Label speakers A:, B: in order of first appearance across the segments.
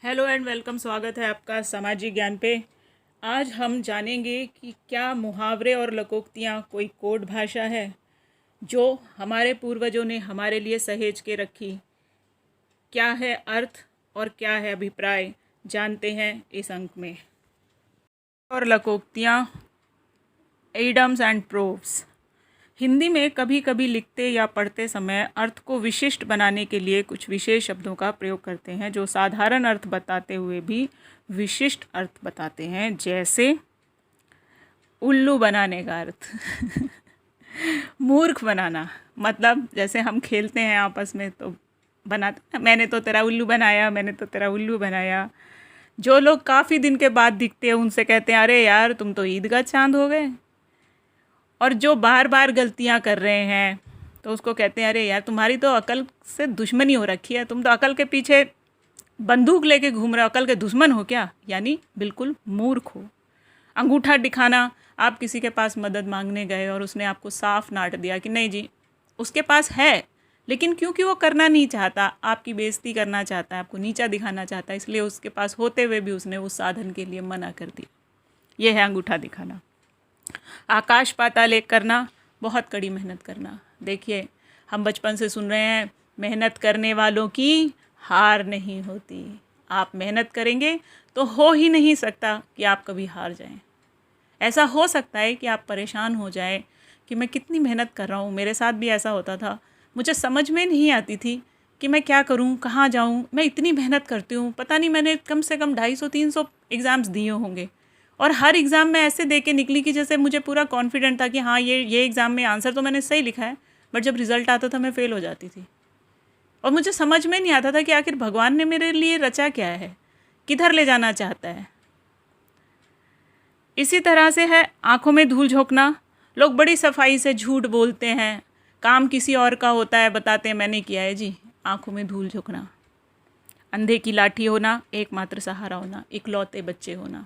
A: Hello and welcome. स्वागत है आपका सामाजिक ज्ञान पे। आज हम जानेंगे कि क्या मुहावरे और लोकोक्तियाँ कोई कोड भाषा है जो हमारे पूर्वजों ने हमारे लिए सहेज के रखी। क्या है अर्थ और क्या है अभिप्राय, जानते हैं इस अंक में। और लोकोक्तियाँ, एडम्स एंड प्रोव्स। हिंदी में कभी कभी लिखते या पढ़ते समय अर्थ को विशिष्ट बनाने के लिए कुछ विशेष शब्दों का प्रयोग करते हैं जो साधारण अर्थ बताते हुए भी विशिष्ट अर्थ बताते हैं। जैसे उल्लू बनाने का अर्थ मूर्ख बनाना, मतलब जैसे हम खेलते हैं आपस में तो बनाते, मैंने तो तेरा उल्लू बनाया, मैंने तो तेरा उल्लू बनाया। जो लोग काफ़ी दिन के बाद दिखते हैं उनसे कहते हैं अरे यार तुम तो ईद का चांद हो गए। और जो बार बार गलतियां कर रहे हैं तो उसको कहते हैं अरे यार तुम्हारी तो अकल से दुश्मनी हो रखी है, तुम तो अकल के पीछे बंदूक लेके घूम रहे हो, अकल के दुश्मन हो क्या, यानी बिल्कुल मूर्ख हो। अंगूठा दिखाना, आप किसी के पास मदद मांगने गए और उसने आपको साफ डांट दिया कि नहीं जी उसके पास है, लेकिन क्योंकि वो करना नहीं चाहता, आपकी बेइज्जती करना चाहता है, आपको नीचा दिखाना चाहता है, इसलिए उसके पास होते हुए भी उसने उस साधन के लिए मना कर दिया। ये है अंगूठा दिखाना। आकाश पाताल एक करना, बहुत कड़ी मेहनत करना। देखिए हम बचपन से सुन रहे हैं मेहनत करने वालों की हार नहीं होती। आप मेहनत करेंगे तो हो ही नहीं सकता कि आप कभी हार जाएं। ऐसा हो सकता है कि आप परेशान हो जाएं कि मैं कितनी मेहनत कर रहा हूँ। मेरे साथ भी ऐसा होता था, मुझे समझ में नहीं आती थी कि मैं क्या करूँ, कहाँ जाऊँ। मैं इतनी मेहनत करती हूँ, पता नहीं मैंने कम से कम 250-300 एग्ज़ाम्स दिए होंगे और हर एग्ज़ाम में ऐसे दे के निकली कि जैसे मुझे पूरा कॉन्फिडेंट था कि हाँ ये एग्ज़ाम में आंसर तो मैंने सही लिखा है, बट जब रिज़ल्ट आता था मैं फ़ेल हो जाती थी। और मुझे समझ में नहीं आता था कि आखिर भगवान ने मेरे लिए रचा क्या है, किधर ले जाना चाहता है। इसी तरह से है आँखों में धूल झोंकना। लोग बड़ी सफाई से झूठ बोलते हैं, काम किसी और का होता है, बताते हैं मैंने किया है जी, आँखों में धूल झोंकना। अंधे की लाठी होना, एकमात्र सहारा होना, इकलौते बच्चे होना।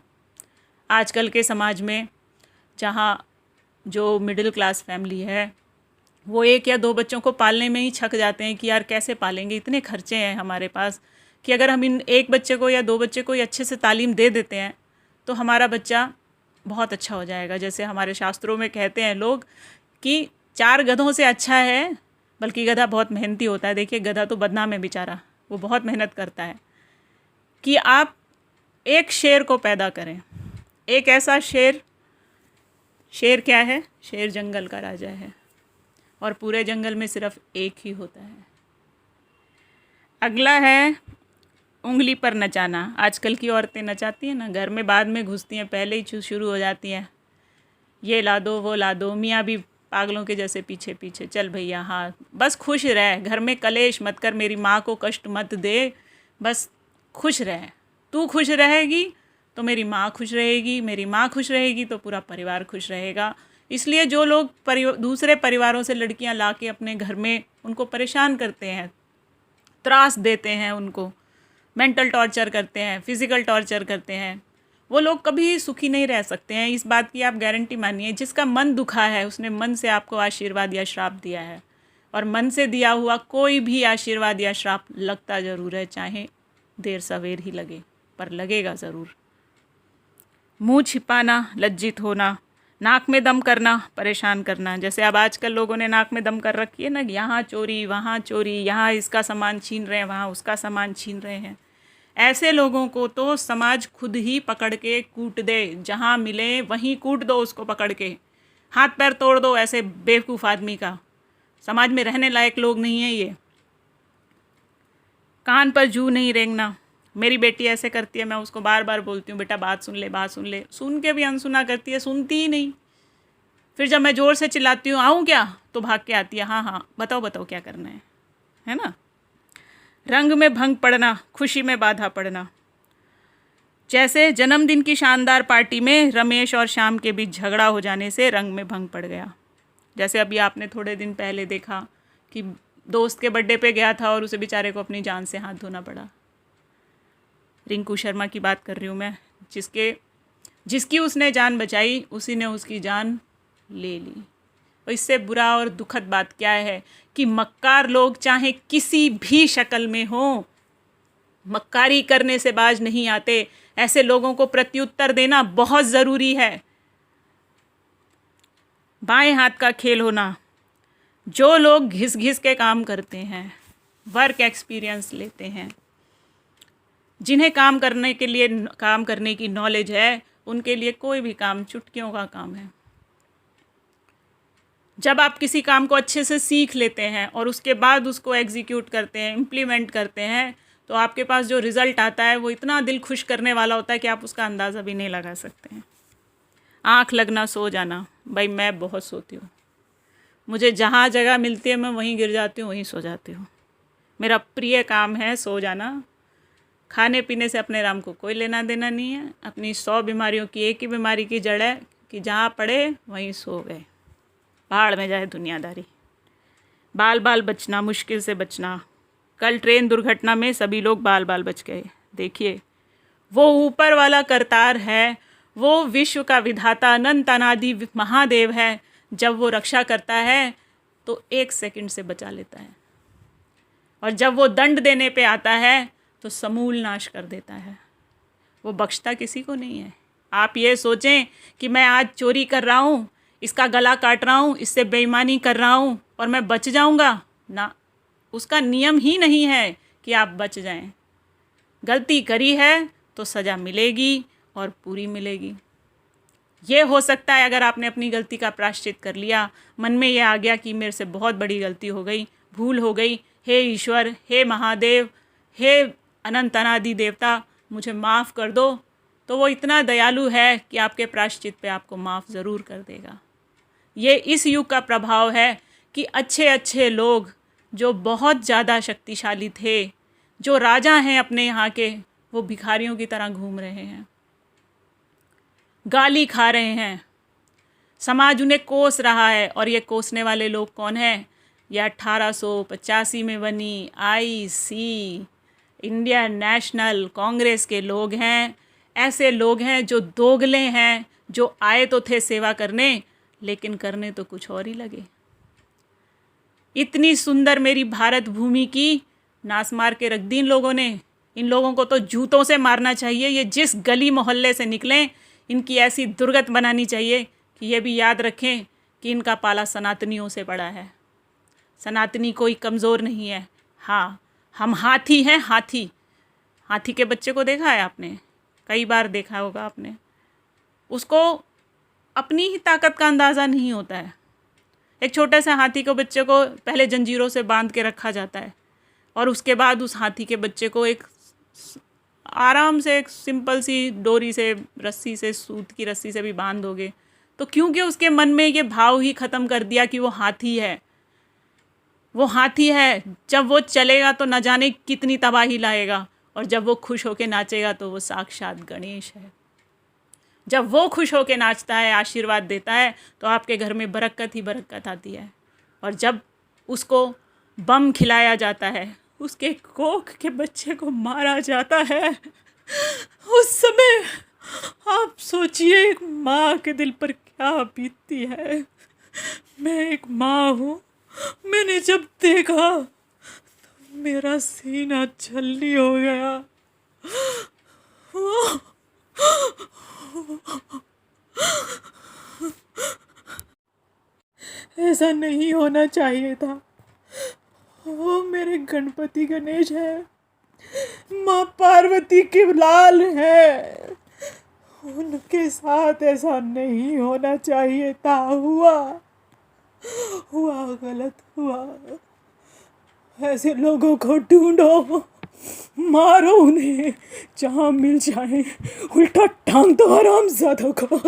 A: आजकल के समाज में जहाँ जो मिडिल क्लास फैमिली है वो 1 या 2 बच्चों को पालने में ही छक जाते हैं कि यार कैसे पालेंगे, इतने खर्चे हैं हमारे पास कि अगर हम इन 1 बच्चे को या 2 बच्चे को अच्छे से तालीम दे देते हैं तो हमारा बच्चा बहुत अच्छा हो जाएगा। जैसे हमारे शास्त्रों में कहते हैं लोग कि 4 गधों से अच्छा है, बल्कि गधा बहुत मेहनती होता है। देखिए गधा तो बदनाम है बेचारा, वो बहुत मेहनत करता है। कि आप एक शेर को पैदा करें, एक ऐसा शेर, शेर क्या है, शेर जंगल का राजा है और पूरे जंगल में सिर्फ एक ही होता है। अगला है उंगली पर नचाना। आजकल की औरतें नचाती हैं ना, घर में बाद में घुसती हैं, पहले ही शुरू हो जाती हैं, ये ला दो वो ला दो। मियाँ भी पागलों के जैसे पीछे पीछे, चल भैया हाँ बस खुश रह, घर में कलेश मत कर, मेरी माँ को कष्ट मत दे, बस खुश रह। तू खुश रहेगी तो मेरी माँ खुश रहेगी, मेरी माँ खुश रहेगी तो पूरा परिवार खुश रहेगा। इसलिए जो लोग दूसरे परिवारों से लड़कियां ला के अपने घर में उनको परेशान करते हैं, त्रास देते हैं, उनको मेंटल टॉर्चर करते हैं, फिज़िकल टॉर्चर करते हैं, वो लोग कभी सुखी नहीं रह सकते हैं। इस बात की आप गारंटी मानिए। जिसका मन दुखा है उसने मन से आपको आशीर्वाद या श्राप दिया है, और मन से दिया हुआ कोई भी आशीर्वाद या श्राप लगता ज़रूर है, चाहे देर सवेर ही लगे, पर लगेगा ज़रूर। मुंह छिपाना, लज्जित होना, नाक में दम करना, परेशान करना। जैसे अब आजकल लोगों ने नाक में दम कर रखी है ना, यहाँ चोरी वहाँ चोरी, यहाँ इसका सामान छीन रहे हैं, वहाँ उसका सामान छीन रहे हैं। ऐसे लोगों को तो समाज खुद ही पकड़ के कूट दे, जहाँ मिले वहीं कूट दो उसको पकड़ के, हाथ पैर तोड़ दो ऐसे बेवकूफ़ आदमी का। समाज में रहने लायक लोग नहीं है ये। कान पर जू नहीं रेंगना। मेरी बेटी ऐसे करती है, मैं उसको बार बार बोलती हूँ बेटा बात सुन ले, बात सुन ले, सुन के भी अनसुना करती है, सुनती ही नहीं। फिर जब मैं ज़ोर से चिल्लाती हूँ आऊँ क्या, तो भाग के आती है, हाँ हाँ बताओ बताओ क्या करना है ना। रंग में भंग पड़ना, खुशी में बाधा पड़ना। जैसे जन्मदिन की शानदार पार्टी में रमेश और श्याम के बीच झगड़ा हो जाने से रंग में भंग पड़ गया। जैसे अभी आपने थोड़े दिन पहले देखा कि दोस्त के बर्थडे पे गया था और उसे बेचारे को अपनी जान से हाथ धोना पड़ा। रिंकू शर्मा की बात कर रही हूँ मैं, जिसकी उसने जान बचाई उसी ने उसकी जान ले ली। और इससे बुरा और दुखद बात क्या है कि मक्कार लोग चाहे किसी भी शक्ल में हो, मक्कारी करने से बाज नहीं आते। ऐसे लोगों को प्रत्युत्तर देना बहुत ज़रूरी है। बाएं हाथ का खेल होना। जो लोग घिस घिस के काम करते हैं, वर्क एक्सपीरियंस लेते हैं, जिन्हें काम करने की नॉलेज है, उनके लिए कोई भी काम चुटकियों का काम है। जब आप किसी काम को अच्छे से सीख लेते हैं और उसके बाद उसको एग्जीक्यूट करते हैं, इम्प्लीमेंट करते हैं, तो आपके पास जो रिज़ल्ट आता है वो इतना दिल खुश करने वाला होता है कि आप उसका अंदाज़ा भी नहीं लगा सकते हैं। आँख लगना, सो जाना। भाई मैं बहुत सोती हूँ, मुझे जहाँ जगह मिलती है मैं वहीं गिर जाती हूँ, वहीं सो जाती हूँ। मेरा प्रिय काम है सो जाना। खाने पीने से अपने राम को कोई लेना देना नहीं है। अपनी 100 बीमारियों की एक ही बीमारी की जड़ है कि जहाँ पड़े वहीं सो गए। भाड़ में जाए दुनियादारी। बाल बाल बचना, मुश्किल से बचना। कल ट्रेन दुर्घटना में सभी लोग बाल बाल बच गए। देखिए, वो ऊपर वाला करतार है, वो विश्व का विधाता अनंत अनादि महादेव है। जब वो रक्षा करता है तो 1 सेकंड से बचा लेता है, और जब वो दंड देने पे आता है तो समूल नाश कर देता है। वो बख्शता किसी को नहीं है। आप ये सोचें कि मैं आज चोरी कर रहा हूँ, इसका गला काट रहा हूँ, इससे बेईमानी कर रहा हूँ और मैं बच जाऊँगा ना, उसका नियम ही नहीं है कि आप बच जाएं। गलती करी है तो सज़ा मिलेगी और पूरी मिलेगी। ये हो सकता है अगर आपने अपनी गलती का प्रायश्चित कर लिया, मन में ये आ गया कि मेरे से बहुत बड़ी गलती हो गई, भूल हो गई, हे ईश्वर, हे महादेव, हे अनंत अनादि देवता, मुझे माफ़ कर दो, तो वो इतना दयालु है कि आपके प्रायश्चित पे आपको माफ़ ज़रूर कर देगा। ये इस युग का प्रभाव है कि अच्छे अच्छे लोग जो बहुत ज़्यादा शक्तिशाली थे, जो राजा हैं अपने यहाँ के, वो भिखारियों की तरह घूम रहे हैं, गाली खा रहे हैं, समाज उन्हें कोस रहा है। और ये कोसने वाले लोग कौन हैं? ये 1885 में बनी IC इंडियन नेशनल कांग्रेस के लोग हैं। ऐसे लोग हैं जो दोगले हैं, जो आए तो थे सेवा करने, लेकिन करने तो कुछ और ही लगे। इतनी सुंदर मेरी भारत भूमि की नास मार के रख दी इन लोगों ने। इन लोगों को तो जूतों से मारना चाहिए। ये जिस गली मोहल्ले से निकलें, इनकी ऐसी दुर्गत बनानी चाहिए कि ये भी याद रखें कि इनका पाला सनातनियों से पड़ा है। सनातनी कोई कमज़ोर नहीं है। हाँ, हम हाथी हैं, हाथी। हाथी के बच्चे को देखा है आपने? कई बार देखा होगा आपने। उसको अपनी ही ताकत का अंदाज़ा नहीं होता है। एक छोटे से हाथी को बच्चे को पहले जंजीरों से बांध के रखा जाता है, और उसके बाद उस हाथी के बच्चे को एक आराम से एक सिंपल सी डोरी से, रस्सी से, सूत की रस्सी से भी बांध दोगे तो क्योंकि उसके मन में ये भाव ही ख़त्म कर दिया कि वो हाथी है। वो हाथी है, जब वो चलेगा तो न जाने कितनी तबाही लाएगा, और जब वो खुश होके नाचेगा तो वो साक्षात गणेश है। जब वो खुश होके नाचता है, आशीर्वाद देता है, तो आपके घर में बरकत ही बरकत आती है। और जब उसको बम खिलाया जाता है, उसके कोख के बच्चे को मारा जाता है, उस समय आप सोचिए एक माँ के दिल पर क्या बीतती है। मैं एक माँ हूँ, मैंने जब देखा तो मेरा सीना छलनी हो गया। ऐसा नहीं होना चाहिए था। वो मेरे गणपति गणेश है, माँ पार्वती के लाल है, उनके साथ ऐसा नहीं होना चाहिए था। हुआ गलत हुआ। ऐसे लोगों को ढूंढो, मारो उन्हें जहाँ मिल जाए, उल्टा टांग दो हरामजादों को।